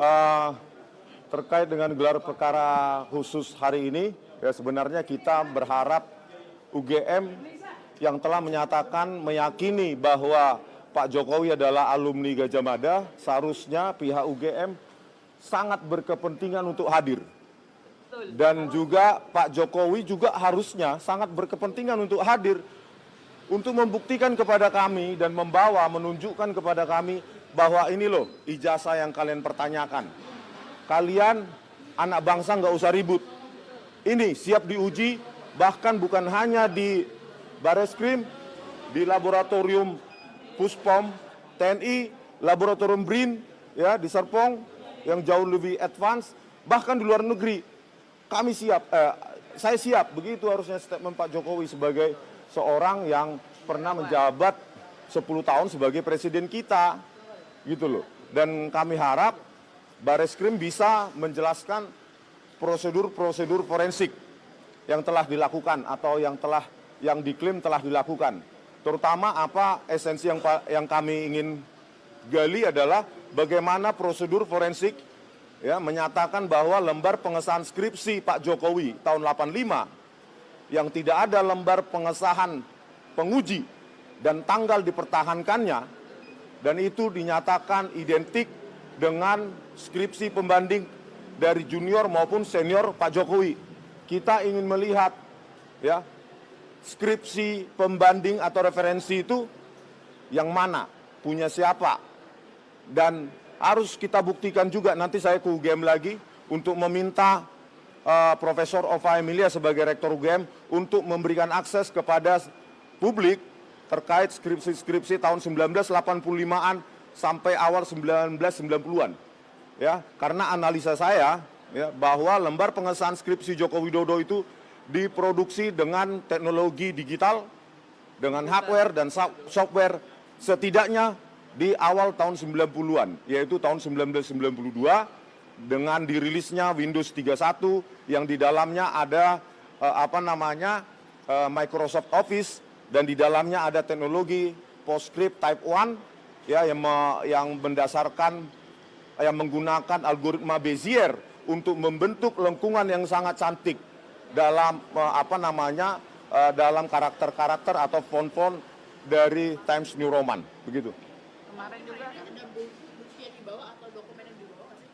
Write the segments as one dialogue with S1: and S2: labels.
S1: Eh, terkait dengan gelar perkara khusus hari ini, ya sebenarnya kita berharap UGM yang telah menyatakan meyakini bahwa Pak Jokowi adalah alumni Gajah Mada, seharusnya pihak UGM sangat berkepentingan untuk hadir. Dan juga Pak Jokowi juga harusnya sangat berkepentingan untuk hadir untuk membuktikan kepada kami dan menunjukkan kepada kami bahwa ini loh ijazah yang kalian pertanyakan. Kalian anak bangsa nggak usah ribut. Ini siap diuji, bahkan bukan hanya di Bareskrim, di laboratorium Puspom TNI, laboratorium BRIN, ya di Serpong yang jauh lebih advance, bahkan di luar negeri. Kami siap, saya siap. Begitu harusnya statement Pak Jokowi sebagai seorang yang pernah menjabat 10 tahun sebagai presiden kita, gitu loh. Dan kami harap Bareskrim bisa menjelaskan prosedur-prosedur forensik yang telah dilakukan atau yang diklaim telah dilakukan. Terutama apa esensi yang kami ingin gali adalah bagaimana prosedur forensik ya menyatakan bahwa lembar pengesahan skripsi Pak Jokowi tahun 85 yang tidak ada lembar pengesahan penguji dan tanggal dipertahankannya, dan itu dinyatakan identik dengan skripsi pembanding dari junior maupun senior Pak Jokowi. Kita ingin melihat ya skripsi pembanding atau referensi itu yang mana, punya siapa, dan harus kita buktikan juga. Nanti saya ke UGM lagi untuk meminta Profesor Ova Emilia sebagai Rektor UGM untuk memberikan akses kepada publik terkait skripsi-skripsi tahun 1985-an sampai awal 1990-an. Ya, karena analisa saya ya, bahwa lembar pengesahan skripsi Joko Widodo itu diproduksi dengan teknologi digital, dengan hardware dan software setidaknya di awal tahun 90-an, yaitu tahun 1992 dengan dirilisnya Windows 31 yang di dalamnya ada Microsoft Office, dan di dalamnya ada teknologi PostScript Type 1 ya yang menggunakan algoritma Bezier untuk membentuk lengkungan yang sangat cantik dalam dalam karakter-karakter atau font-font dari Times New Roman, begitu.
S2: Kemarin juga ada bukti yang dibawa atau dokumen yang dibawa sih?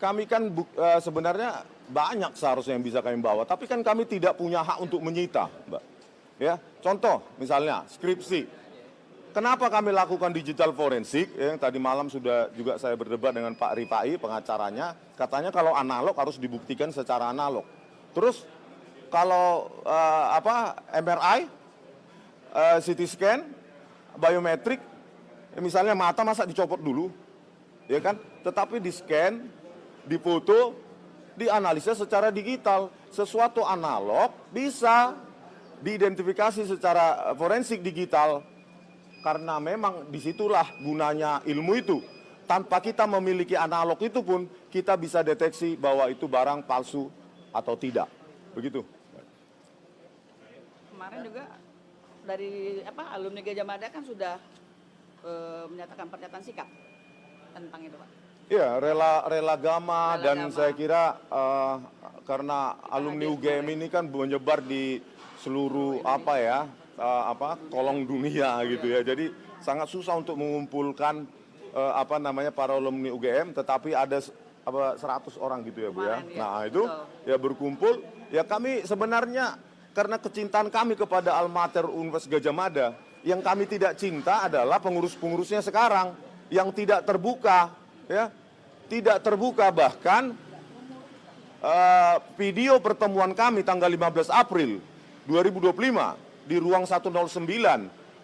S1: Kami kan sebenarnya banyak seharusnya yang bisa kami bawa, tapi kan kami tidak punya hak untuk menyita, Mbak. Ya, contoh misalnya skripsi. Kenapa kami lakukan digital forensik? Yang tadi malam sudah juga saya berdebat dengan Pak Rifai, pengacaranya. Katanya kalau analog harus dibuktikan secara analog. Terus kalau MRI, CT scan, biometrik, misalnya mata masa dicopot dulu, ya kan? Tetapi di scan, difoto, dianalisa secara digital. Sesuatu analog bisa diidentifikasi secara forensik digital, karena memang disitulah gunanya ilmu itu. Tanpa kita memiliki analog itu pun kita bisa deteksi bahwa itu barang palsu atau tidak, begitu.
S2: Kemarin juga dari alumni Gajah Mada kan sudah menyatakan pernyataan sikap tentang itu, Pak.
S1: Iya, rela gama, dan saya kira karena alumni UGM ini kan menyebar di seluruh kolong dunia gitu ya. Jadi sangat susah untuk mengumpulkan para alumni UGM, tetapi ada 100 orang gitu ya, Bu ya. Nah, itu ya berkumpul. Ya kami sebenarnya karena kecintaan kami kepada alma mater Universitas Gajah Mada, yang kami tidak cinta adalah pengurus-pengurusnya sekarang yang tidak terbuka, ya. Tidak terbuka, bahkan video pertemuan kami tanggal 15 April 2025 di ruang 109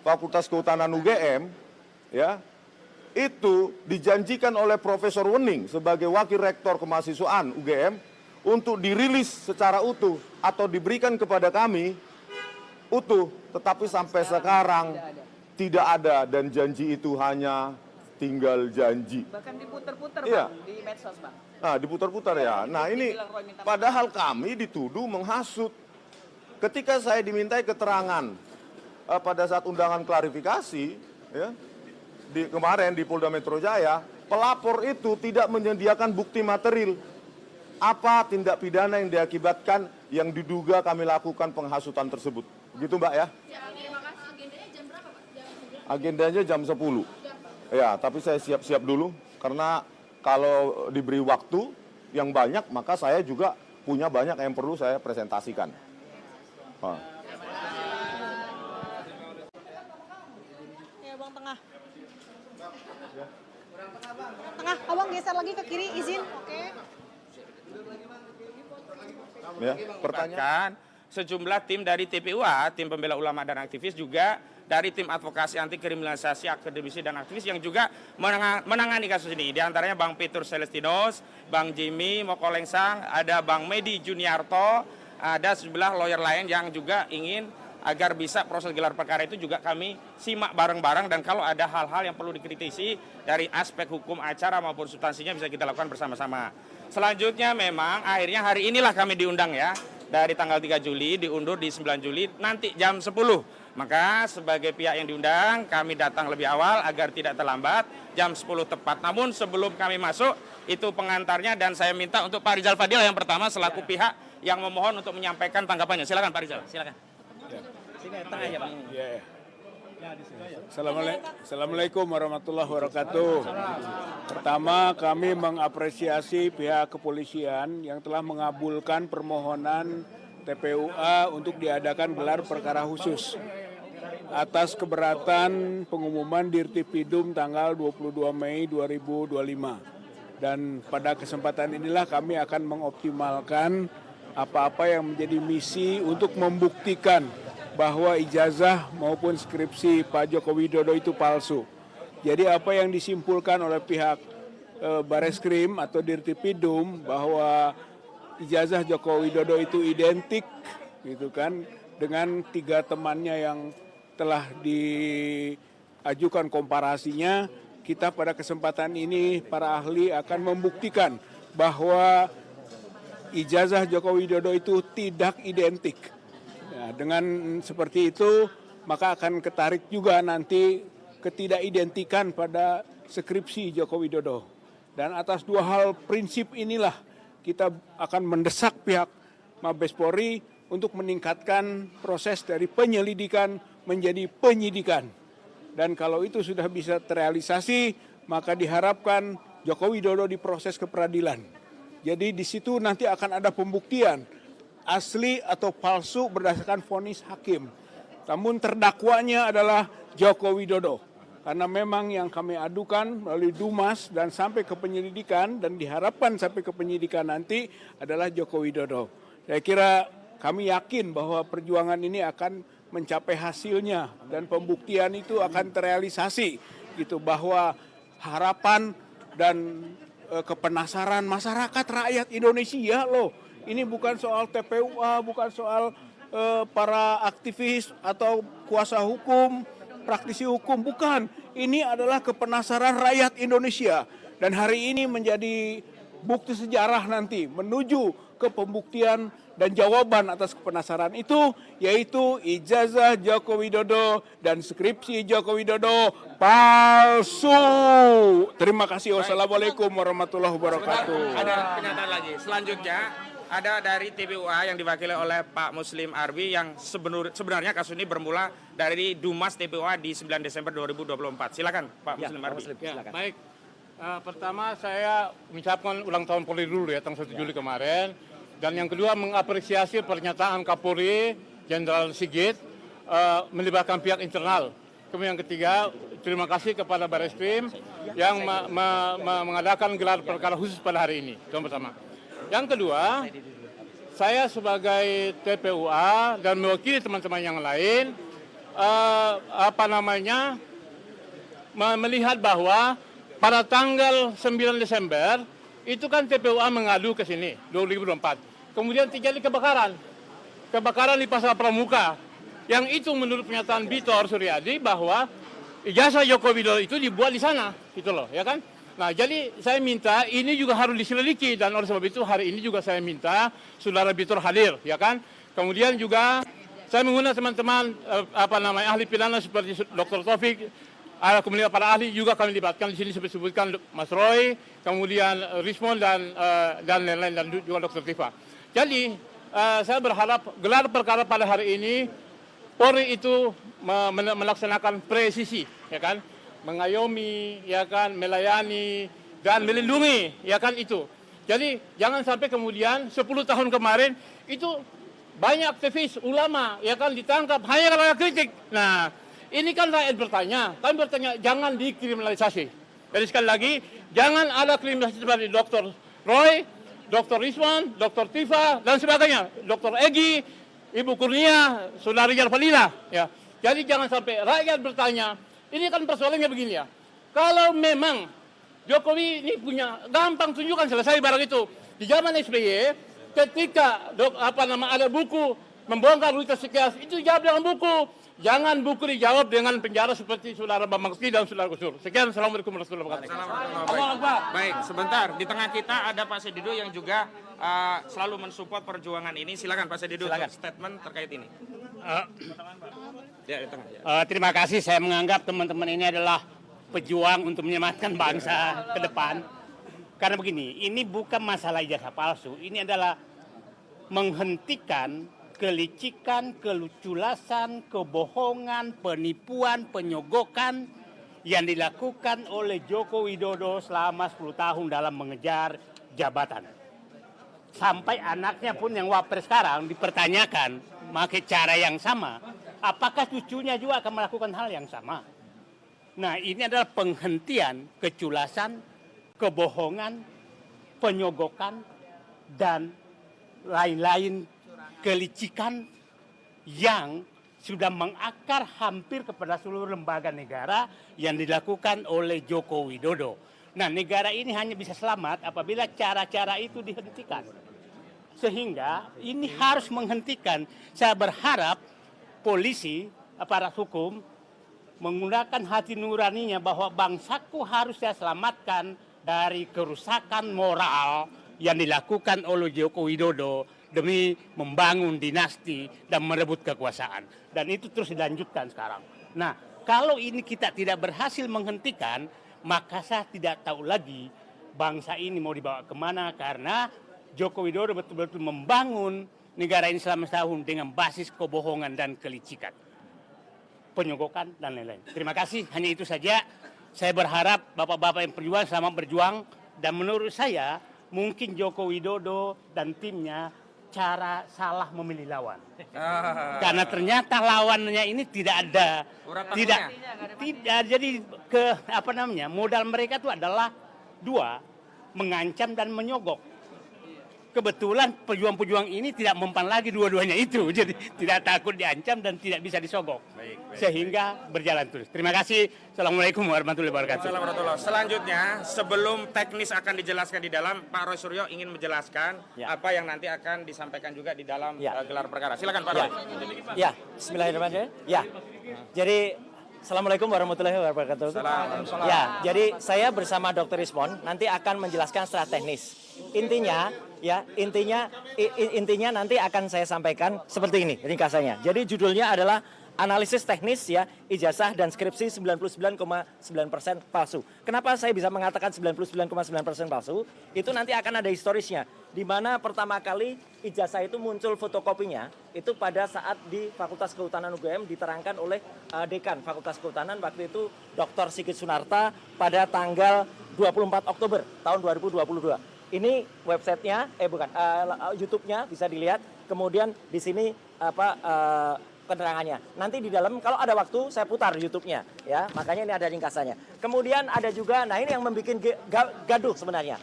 S1: Fakultas Kehutanan UGM, ya, itu dijanjikan oleh Profesor Wening sebagai Wakil Rektor Kemahasiswaan UGM untuk dirilis secara utuh atau diberikan kepada kami utuh, tetapi sampai sekarang tidak ada, dan janji itu hanya tinggal janji.
S2: Bahkan diputar-putar,
S1: ya,
S2: Bang, di medsos, Bang.
S1: Nah, diputar-putar ya. Nah, ini padahal kami dituduh menghasut. Ketika saya dimintai keterangan pada saat undangan klarifikasi, ya, kemarin di Polda Metro Jaya, pelapor itu tidak menyediakan bukti material. Apa tindak pidana yang diakibatkan yang diduga kami lakukan penghasutan tersebut. Begitu Mbak ya?
S3: Agendanya jam berapa Pak?
S1: Agendanya jam 10. Ya, tapi saya siap-siap dulu karena kalau diberi waktu yang banyak maka saya juga punya banyak yang perlu saya presentasikan.
S3: Ya, Bang tengah. Tengah, Abang geser lagi ke kiri, izin. Oke.
S1: Ya, pertanyaan.
S4: Sejumlah tim dari TPUA, tim pembela ulama dan aktivis, juga dari tim advokasi anti kriminalisasi akademisi dan aktivis yang juga menangani kasus ini. Di antaranya Bang Petur Celestinos, Bang Jimmy Mokolengsang, ada Bang Medi Juniarto, ada sejumlah lawyer lain yang juga ingin agar bisa proses gelar perkara itu juga kami simak bareng-bareng, dan kalau ada hal-hal yang perlu dikritisi dari aspek hukum acara maupun substansinya bisa kita lakukan bersama-sama. Selanjutnya memang akhirnya hari inilah kami diundang ya. Dari tanggal 3 Juli diundur di 9 Juli nanti jam 10. Maka sebagai pihak yang diundang kami datang lebih awal agar tidak terlambat jam 10 tepat. Namun sebelum kami masuk itu pengantarnya, dan saya minta untuk Pak Rizal Fadil yang pertama selaku pihak yang memohon untuk menyampaikan tanggapannya. Silakan Pak Rizal, silakan. Sini tengah ya Pak.
S5: Assalamualaikum warahmatullahi wabarakatuh. Pertama, kami mengapresiasi pihak kepolisian yang telah mengabulkan permohonan TPUA untuk diadakan gelar perkara khusus atas keberatan pengumuman Dirtipidum tanggal 22 Mei 2025. Dan pada kesempatan inilah kami akan mengoptimalkan apa-apa yang menjadi misi untuk membuktikan bahwa ijazah maupun skripsi Pak Joko Widodo itu palsu. Jadi apa yang disimpulkan oleh pihak Bareskrim atau Dirtipidum bahwa ijazah Joko Widodo itu identik gitu kan dengan 3 temannya yang telah diajukan komparasinya, kita pada kesempatan ini para ahli akan membuktikan bahwa ijazah Joko Widodo itu tidak identik. Nah, dengan seperti itu maka akan ketarik juga nanti ketidakidentikan pada skripsi Joko Widodo. Dan atas 2 hal prinsip inilah kita akan mendesak pihak Mabes Polri untuk meningkatkan proses dari penyelidikan menjadi penyidikan. Dan kalau itu sudah bisa terrealisasi, maka diharapkan Joko Widodo diproses ke peradilan. Jadi di situ nanti akan ada pembuktian asli atau palsu berdasarkan vonis hakim. Namun terdakwanya adalah Joko Widodo. Karena memang yang kami adukan melalui Dumas dan sampai ke penyelidikan dan diharapkan sampai ke penyidikan nanti adalah Joko Widodo. Saya kira kami yakin bahwa perjuangan ini akan mencapai hasilnya dan pembuktian itu akan terrealisasi gitu, bahwa harapan dan kepenasaran masyarakat rakyat Indonesia loh. Ini bukan soal TPUA, bukan soal para aktivis atau kuasa hukum, praktisi hukum, bukan. Ini adalah kepenasaran rakyat Indonesia. Dan hari ini menjadi bukti sejarah nanti menuju ke pembuktian dan jawaban atas kepenasaran itu, yaitu ijazah Joko Widodo dan skripsi Joko Widodo palsu. Terima kasih. Wassalamualaikum warahmatullahi wabarakatuh.
S4: Ada pernyataan lagi. Selanjutnya ada dari TPUA yang diwakili oleh Pak Muslim Arbi yang sebenarnya kasus ini bermula dari Dumas TPUA di 9 Desember 2024. Silakan Pak Muslim Arbi.
S5: Ya, baik. Pertama saya mengucapkan ulang tahun Polri dulu ya, tanggal 1 Juli kemarin. Dan yang kedua mengapresiasi pernyataan Kapolri Jenderal Sigit melibatkan pihak internal. Kemudian yang ketiga, terima kasih kepada Bareskrim yang mengadakan gelar perkara khusus pada hari ini. Itu yang pertama. Yang kedua, saya sebagai TPUA dan mewakili teman-teman yang lain, melihat bahwa pada tanggal 9 Desember itu kan TPUA mengadu ke sini 2024. Kemudian terjadi kebakaran di Pasar Pramuka. Yang itu menurut pernyataan Bitor Suryadi bahwa ijazah Joko Widodo itu dibuat di sana, gitu loh, ya kan? Nah, jadi saya minta ini juga harus diselidiki, dan oleh sebab itu hari ini juga saya minta Saudara Bitor hadir, ya kan? Kemudian juga saya mengundang teman-teman ahli pidana seperti Dr. Taufik
S6: kemudian para ahli juga kami libatkan di sini seperti disebutkan Mas Roy, kemudian Rismond dan lain-lain dan juga Dr. Tifa. Jadi saya berharap gelar perkara pada hari ini Polri itu melaksanakan presisi, ya kan, mengayomi, ya kan, melayani dan melindungi, ya kan itu. Jadi jangan sampai kemudian 10 tahun kemarin itu banyak aktivis ulama, ya kan, ditangkap hanya karena kritik. Nah, ini kan rakyat bertanya, kami bertanya jangan dikriminalisasi. Jadi sekali lagi, jangan ada kriminalisasi seperti Dr. Roy, Dr. Risman, Dr. Tifa, dan sebagainya. Dr. Egi, Ibu Kurnia, Saudari Yarfalila. Ya. Jadi jangan sampai rakyat bertanya, ini kan persoalannya begini ya. Kalau memang Jokowi ini punya, gampang tunjukkan selesai barang itu. Di zaman SBY, ketika ada buku membongkar Reuters sekian, itu jawab dengan buku. Jangan buku dijawab dengan penjara seperti Saudara Bambang Sri dan Saudara Gusdur. Sekian, Assalamualaikum warahmatullahi wabarakatuh.
S4: Baik, sebentar. Di tengah kita ada Pak Sedido yang juga selalu mensupport perjuangan ini. Silakan Pak Sedido untuk statement terkait ini. Ya, di tengah. Ya.
S7: Terima kasih. Saya menganggap teman-teman ini adalah pejuang untuk menyelamatkan bangsa ke depan. Karena begini, ini bukan masalah ijazah palsu. Ini adalah menghentikan kelicikan, keluculasan, kebohongan, penipuan, penyogokan yang dilakukan oleh Joko Widodo selama 10 tahun dalam mengejar jabatan. Sampai anaknya pun yang wapres sekarang dipertanyakan pakai cara yang sama. Apakah cucunya juga akan melakukan hal yang sama? Nah, ini adalah penghentian keculasan, kebohongan, penyogokan, dan lain-lain kelicikan yang sudah mengakar hampir kepada seluruh lembaga negara yang dilakukan oleh Joko Widodo. Nah, negara ini hanya bisa selamat apabila cara-cara itu dihentikan. Sehingga ini harus menghentikan. Saya berharap polisi, aparat hukum menggunakan hati nuraninya bahwa bangsaku harus saya selamatkan dari kerusakan moral yang dilakukan oleh Joko Widodo demi membangun dinasti dan merebut kekuasaan. Dan itu terus dilanjutkan sekarang. Nah, kalau ini kita tidak berhasil menghentikan, maka saya tidak tahu lagi bangsa ini mau dibawa kemana, karena Joko Widodo betul-betul membangun negara ini selama setahun dengan basis kebohongan dan kelicikan, penyogokan, dan lain-lain. Terima kasih, hanya itu saja. Saya berharap bapak-bapak yang berjuang selamat berjuang, dan menurut saya mungkin Joko Widodo dan timnya cara salah memilih lawan. Karena ternyata lawannya ini tidak ada, tidak, jadi modal mereka itu adalah dua, mengancam dan menyogok. Kebetulan pejuang-pejuang ini tidak mempan lagi dua-duanya itu, jadi tidak takut diancam dan tidak bisa disogok. Sehingga berjalan terus. Terima kasih. Assalamualaikum warahmatullahi wabarakatuh.
S4: Selanjutnya, sebelum teknis akan dijelaskan di dalam, Pak Roy Suryo ingin menjelaskan apa yang nanti akan disampaikan juga di dalam gelar perkara. Silakan Pak Roy.
S8: Ya, bismillahirrahmanirrahim. Ya, jadi Assalamualaikum warahmatullahi wabarakatuh. Ya, jadi saya bersama Dr. Rismond nanti akan menjelaskan secara teknis. Intinya nanti akan saya sampaikan seperti ini ringkasannya. Jadi judulnya adalah analisis teknis ya ijazah dan skripsi 99,9% palsu. Kenapa saya bisa mengatakan 99,9% palsu? Itu nanti akan ada historisnya. Di mana pertama kali ijazah itu muncul fotokopinya itu pada saat di Fakultas Kehutanan UGM diterangkan oleh Dekan Fakultas Kehutanan waktu itu Dr. Sigit Sunarta pada tanggal 24 Oktober tahun 2022. Ini websitenya, YouTube-nya bisa dilihat. Kemudian di sini keterangannya. Nanti di dalam kalau ada waktu saya putar YouTube-nya, ya. Makanya ini ada ringkasannya. Kemudian ada juga, nah ini yang membuat gaduh sebenarnya.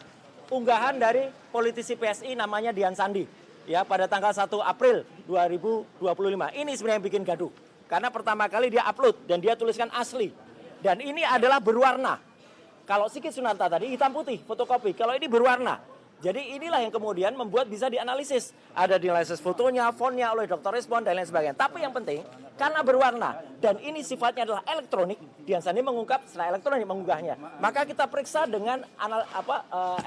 S8: Unggahan dari politisi PSI namanya Dian Sandi, ya pada tanggal 1 April 2025. Ini sebenarnya yang bikin gaduh. Karena pertama kali dia upload dan dia tuliskan asli. Dan ini adalah berwarna. Kalau Sigit Sunarta tadi hitam putih, fotokopi. Kalau ini berwarna. Jadi inilah yang kemudian membuat bisa dianalisis. Ada dianalisis fotonya, fontnya oleh Dr. Rismond dan lain sebagainya. Tapi yang penting, karena berwarna dan ini sifatnya adalah elektronik, Dian Sandi mengungkap secara elektronik mengunggahnya. Maka kita periksa dengan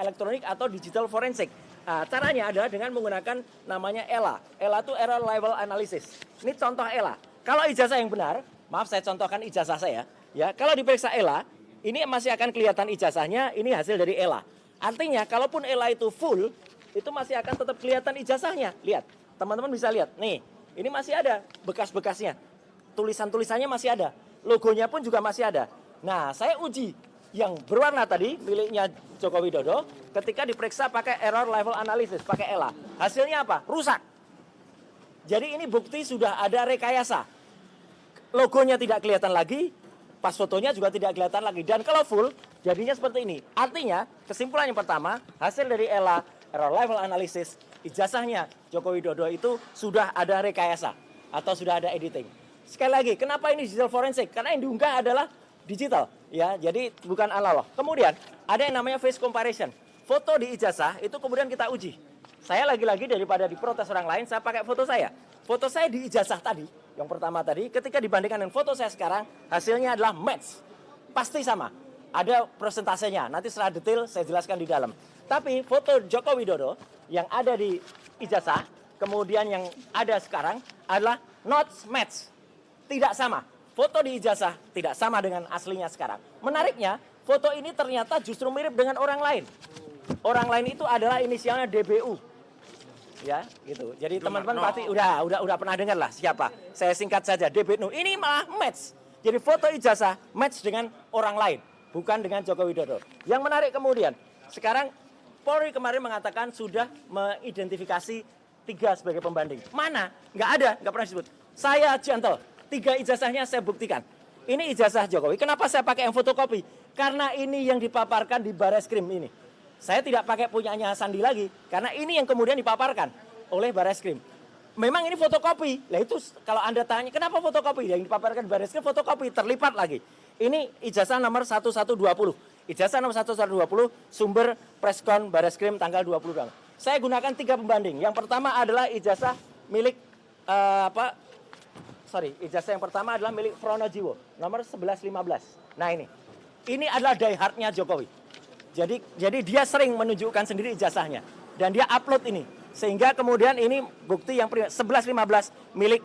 S8: elektronik atau digital forensik. Nah, caranya adalah dengan menggunakan namanya ELA. ELA itu Error Level Analysis. Ini contoh ELA. Kalau ijazah yang benar, maaf saya contohkan ijazah saya. Ya, kalau diperiksa ELA, ini masih akan kelihatan ijazahnya, ini hasil dari ELA. Artinya, kalaupun ELA itu full, itu masih akan tetap kelihatan ijazahnya. Lihat, teman-teman bisa lihat. Nih, ini masih ada bekas-bekasnya. Tulisan-tulisannya masih ada. Logonya pun juga masih ada. Nah, saya uji yang berwarna tadi, miliknya Joko Widodo, ketika diperiksa pakai error level analysis, pakai ELA. Hasilnya apa? Rusak. Jadi ini bukti sudah ada rekayasa. Logonya tidak kelihatan lagi, pas fotonya juga tidak kelihatan lagi. Dan kalau full, jadinya seperti ini. Artinya, kesimpulan yang pertama, hasil dari ELA, error level analysis, ijazahnya Joko Widodo itu sudah ada rekayasa atau sudah ada editing. Sekali lagi, kenapa ini digital forensik? Karena yang diunggah adalah digital, ya. Jadi bukan analog. Kemudian ada yang namanya face comparison. Foto di ijazah itu kemudian kita uji. Saya lagi-lagi daripada diprotes orang lain, saya pakai foto saya. Foto saya di ijazah tadi, yang pertama tadi, ketika dibandingkan dengan foto saya sekarang, hasilnya adalah match. Pasti sama. Ada persentasenya, nanti secara detail saya jelaskan di dalam. Tapi foto Joko Widodo yang ada di ijazah, kemudian yang ada sekarang adalah not match. Tidak sama. Foto di ijazah tidak sama dengan aslinya sekarang. Menariknya, foto ini ternyata justru mirip dengan orang lain. Orang lain itu adalah inisialnya DBU. Ya, gitu. Jadi teman-teman pasti udah pernah dengar lah siapa. Saya singkat saja, DBU. Ini malah match. Jadi foto ijazah match dengan orang lain, bukan dengan Joko Widodo. Yang menarik kemudian, sekarang Polri kemarin mengatakan sudah mengidentifikasi 3 sebagai pembanding. Mana? Nggak ada, nggak pernah disebut. Saya gentle, 3 ijazahnya saya buktikan. Ini ijazah Jokowi. Kenapa saya pakai yang fotokopi? Karena ini yang dipaparkan di Bareskrim ini. Saya tidak pakai punyanya Sandi lagi, karena ini yang kemudian dipaparkan oleh Bareskrim. Memang ini fotokopi. Lah itu kalau Anda tanya, kenapa fotokopi? Yang dipaparkan di Bareskrim fotokopi, terlipat lagi. Ini ijazah nomor 1120. Ijazah nomor 1120, sumber preskon Bareskrim tanggal 20. Saya gunakan 3 pembanding. Yang pertama adalah ijazah milik ijazah yang pertama adalah milik Pronojiwo, nomor 1115. Nah ini adalah diehardnya Jokowi. Jadi dia sering menunjukkan sendiri ijazahnya dan dia upload ini, sehingga kemudian ini bukti yang 1115 milik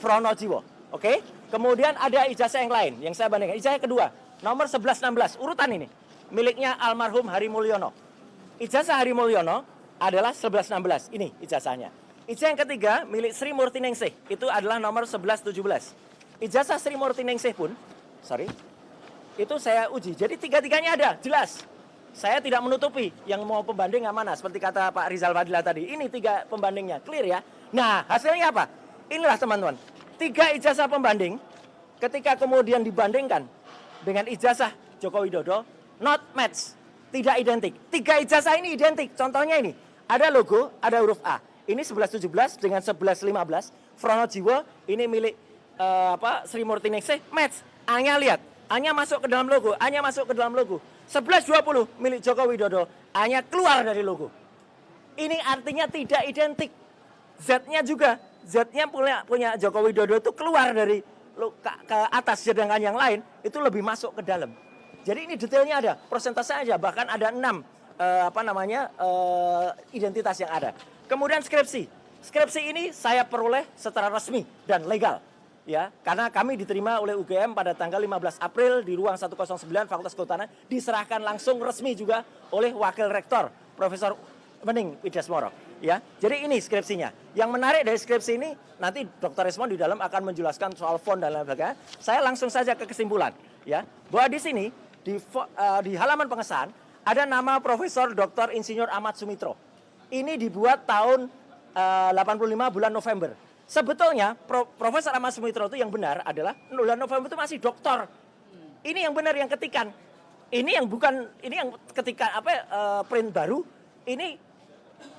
S8: Pronojiwo. Oke? Kemudian ada ijazah yang lain yang saya bandingkan. Ijazah yang kedua, nomor 1116, urutan ini miliknya almarhum Hari Mulyono. Ijazah Hari Mulyono adalah 1116. Ini ijazahnya. Ijazah yang ketiga milik Sri Murtiningsih, itu adalah nomor 1117. Ijazah Sri Murtiningsih pun, itu saya uji. Jadi 3-3-nya ada, jelas. Saya tidak menutupi yang mau pembanding yang mana. Seperti kata Pak Rizal Fadila tadi, ini 3 pembandingnya, clear ya. Nah, hasilnya apa? Inilah teman-teman, 3 ijazah pembanding, ketika kemudian dibandingkan dengan ijazah Joko Widodo, not match, tidak identik. 3 ijazah ini identik, contohnya ini, ada logo, ada huruf A. Ini 1117 dengan 1115, Pronojiwo, ini milik Sri Murtiningsih, match. A-nya lihat, A-nya masuk ke dalam logo, A-nya masuk ke dalam logo. 1120 milik Joko Widodo, A-nya keluar dari logo. Ini artinya tidak identik. Z-nya juga, Z-nya punya Joko Widodo itu keluar dari ke atas, sedangkan yang lain itu lebih masuk ke dalam. Jadi ini detailnya ada, persentase aja, bahkan ada 6 identitas yang ada. Kemudian skripsi. Skripsi ini saya peroleh secara resmi dan legal. Ya, karena kami diterima oleh UGM pada tanggal 15 April di ruang 109 Fakultas Kehutanan, diserahkan langsung resmi juga oleh Wakil Rektor Profesor Wening Widyasmoro. Ya, jadi ini skripsinya. Yang menarik dari skripsi ini, nanti Dr. Resmond di dalam akan menjelaskan soal font dan lain sebagainya. Saya langsung saja ke kesimpulan, ya, bahwa di sini di halaman pengesahan ada nama Profesor Dr. Insinyur Ahmad Sumitro. Ini dibuat tahun 85 bulan November. Sebetulnya Profesor Ahmad Sumitro itu yang benar adalah bulan November itu masih doktor. Ini yang benar yang ketikan. Ini yang bukan, ini yang ketikan print baru. Ini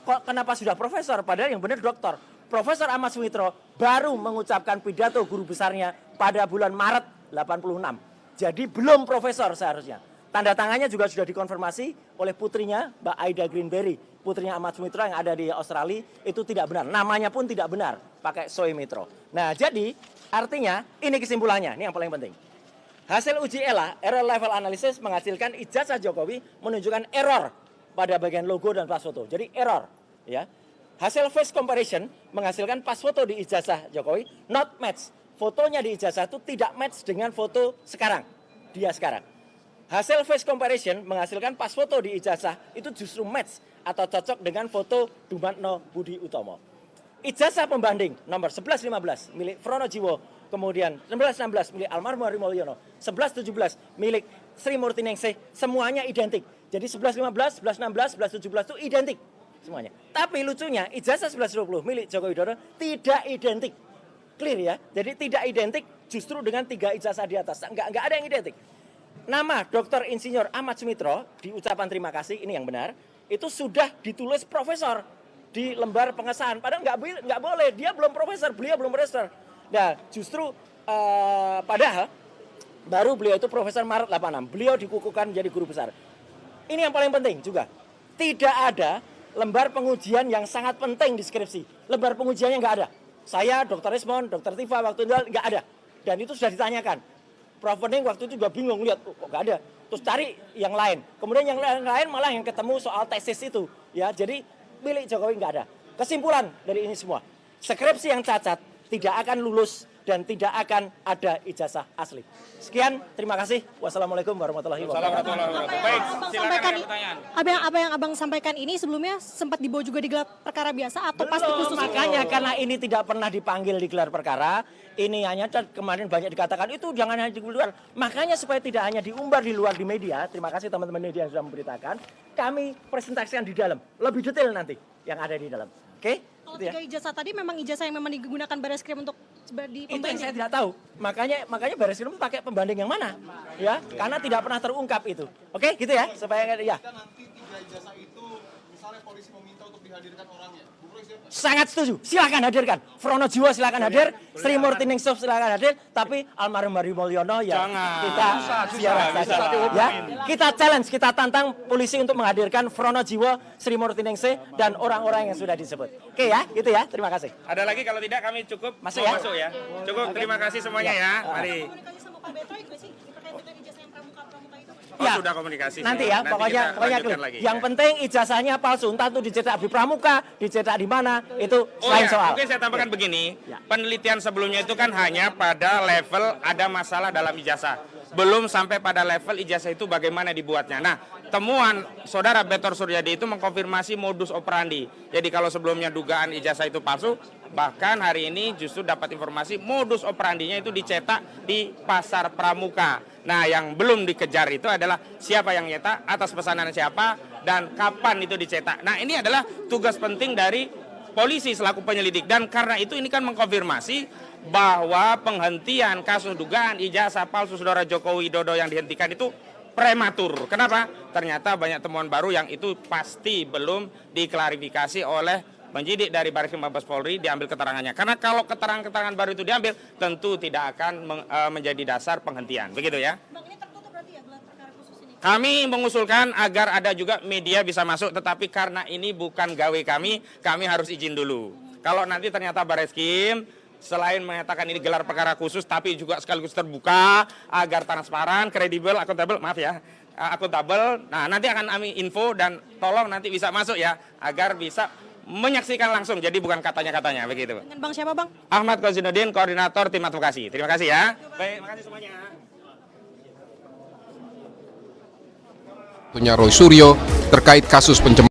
S8: kok kenapa sudah profesor padahal yang benar doktor. Profesor Ahmad Sumitro baru mengucapkan pidato guru besarnya pada bulan Maret 86. Jadi belum profesor seharusnya. Tanda tangannya juga sudah dikonfirmasi oleh putrinya, Mbak Aida Greenberry, putrinya Ahmad Sumitro yang ada di Australia, itu tidak benar. Namanya pun tidak benar, pakai Soemitro. Nah, jadi artinya ini kesimpulannya, ini yang paling penting. Hasil uji ELA, error level analysis, menghasilkan ijazah Jokowi menunjukkan error pada bagian logo dan pas foto. Jadi error, ya. Hasil face comparison menghasilkan pas foto di ijazah Jokowi not match, fotonya di ijazah itu tidak match dengan foto sekarang, dia sekarang. Hasil face comparison menghasilkan pas foto di ijazah itu justru match atau cocok dengan foto Dumatno Budi Utomo. Ijazah pembanding nomor 1115 milik Frono Jiwo, kemudian 1116 milik almarhum Hari Mulyono, 1117 milik Sri Murtiningsih, semuanya identik. Jadi 1115, 1116, 1117 itu identik semuanya. Tapi lucunya ijazah 1120 milik Joko Widodo tidak identik. Clear ya? Jadi tidak identik justru dengan 3 ijazah di atas. Enggak ada yang identik. Nama Dr. Insinyur Ahmad Sumitro di ucapan terima kasih, ini yang benar, itu sudah ditulis profesor di lembar pengesahan. Padahal nggak boleh, dia belum profesor, beliau belum profesor. Nah justru padahal baru beliau itu profesor Maret 86, beliau dikukuhkan menjadi guru besar. Ini yang paling penting juga, tidak ada lembar pengujian yang sangat penting di skripsi. Lembar pengujiannya nggak ada. Saya, Dr. Rismon, Dr. Tifa waktu itu nggak ada. Dan itu sudah ditanyakan. Prof. Pening waktu itu juga bingung lihat kok nggak ada. Terus cari yang lain. Kemudian yang lain malah yang ketemu soal tesis itu. Ya, jadi milik Jokowi nggak ada. Kesimpulan dari ini semua, skripsi yang cacat tidak akan lulus dan tidak akan ada ijazah asli. Sekian, terima kasih. Wassalamualaikum warahmatullahi wabarakatuh.
S4: Baik,
S3: Abang
S4: silakan
S3: sampaikan,
S4: ada pertanyaan.
S3: apa yang abang sampaikan ini sebelumnya sempat dibawa juga di gelar perkara biasa atau pasti
S8: Belum,
S3: khusus?
S8: makanya karena ini tidak pernah dipanggil di gelar perkara, ini hanya kemarin banyak dikatakan itu jangan hanya di luar. Makanya supaya tidak hanya diumbar di luar di media, terima kasih teman-teman media yang sudah memberitakan, kami presentasikan di dalam, lebih detail nanti yang ada di dalam. Oke?
S3: Kalau
S8: Gitu ya.
S3: 3 ijazah tadi memang ijazah yang memang digunakan Barreskrim untuk di
S8: Itu yang
S3: pembanding?
S8: saya tidak tahu. Makanya Barreskrim pakai pembanding yang mana? Ya, karena tidak pernah terungkap itu. Oke, gitu ya. Supaya ya.
S9: Nanti 3 ijazah itu misalnya polisi meminta untuk dihadirkan orangnya. Bung Roy siapa?
S8: Sangat setuju. Silakan hadirkan. Frono Jiwo silakan hadir, Sri Murtiningsih silakan hadir, tapi almarhum Hari Mulyono ya
S4: Jangan.
S8: kita siaran saja. Ya, kita challenge, kita tantang polisi untuk menghadirkan Frono Jiwo, Sri Murtiningsih dan orang-orang yang sudah disebut. Oke ya, gitu ya. Terima kasih.
S4: Ada lagi, kalau tidak kami cukup
S8: Masuk
S4: mau
S8: ya?
S4: masuk ya. Cukup, terima kasih semuanya ya. Mari.
S3: Komunikasi sama Pak Beto juga sih terkait dengan ijazah yang pramuka itu?
S4: Oh, sudah komunikasi.
S8: Nanti
S4: sudah.
S8: ya, pokoknya
S4: kita lanjutkan
S8: clear.
S4: lagi,
S8: Yang
S4: ya.
S8: penting ijazahnya palsu, entah itu dicetak di Pramuka, dicetak di mana, itu
S4: Oh
S8: lain
S4: ya,
S8: soal.
S4: mungkin saya tambahkan begini,
S8: Ya.
S4: penelitian sebelumnya itu kan hanya pada level ada masalah dalam ijazah. Belum sampai pada level ijazah itu bagaimana dibuatnya. Nah, temuan saudara Betor Suryadi itu mengkonfirmasi modus operandi. Jadi kalau sebelumnya dugaan ijazah itu palsu, bahkan hari ini justru dapat informasi modus operandinya itu dicetak di pasar Pramuka. Nah, yang belum dikejar itu adalah siapa yang nyetak, atas pesanan siapa, dan kapan itu dicetak. Nah, ini adalah tugas penting dari polisi selaku penyelidik. Dan karena itu ini kan mengkonfirmasi bahwa penghentian kasus dugaan ijazah palsu saudara Joko Widodo yang dihentikan itu prematur. Kenapa? Ternyata banyak temuan baru yang itu pasti belum diklarifikasi oleh penyidik dari Barreskrim Mabes Polri, diambil keterangannya. Karena kalau keterangan-keterangan baru itu diambil, tentu tidak akan menjadi dasar penghentian. Begitu ya.
S3: Bang, ini tertutup berarti ya gelar perkara khusus ini?
S4: Kami mengusulkan agar ada juga media bisa masuk, tetapi karena ini bukan gawe kami harus izin dulu. Kalau nanti ternyata Barreskrim selain menyatakan ini gelar perkara khusus, tapi juga sekaligus terbuka agar transparan, kredibel, akuntabel, maaf ya, akuntabel. Nah, nanti akan kami info dan tolong nanti bisa masuk ya, agar bisa menyaksikan langsung. Jadi bukan katanya-katanya begitu.
S3: Dengan Bang siapa Bang?
S4: Ahmad Kozinudin, koordinator tim advokasi. Terima kasih ya. Baik, terima kasih semuanya.
S10: Roy Suryo terkait kasus pencemaran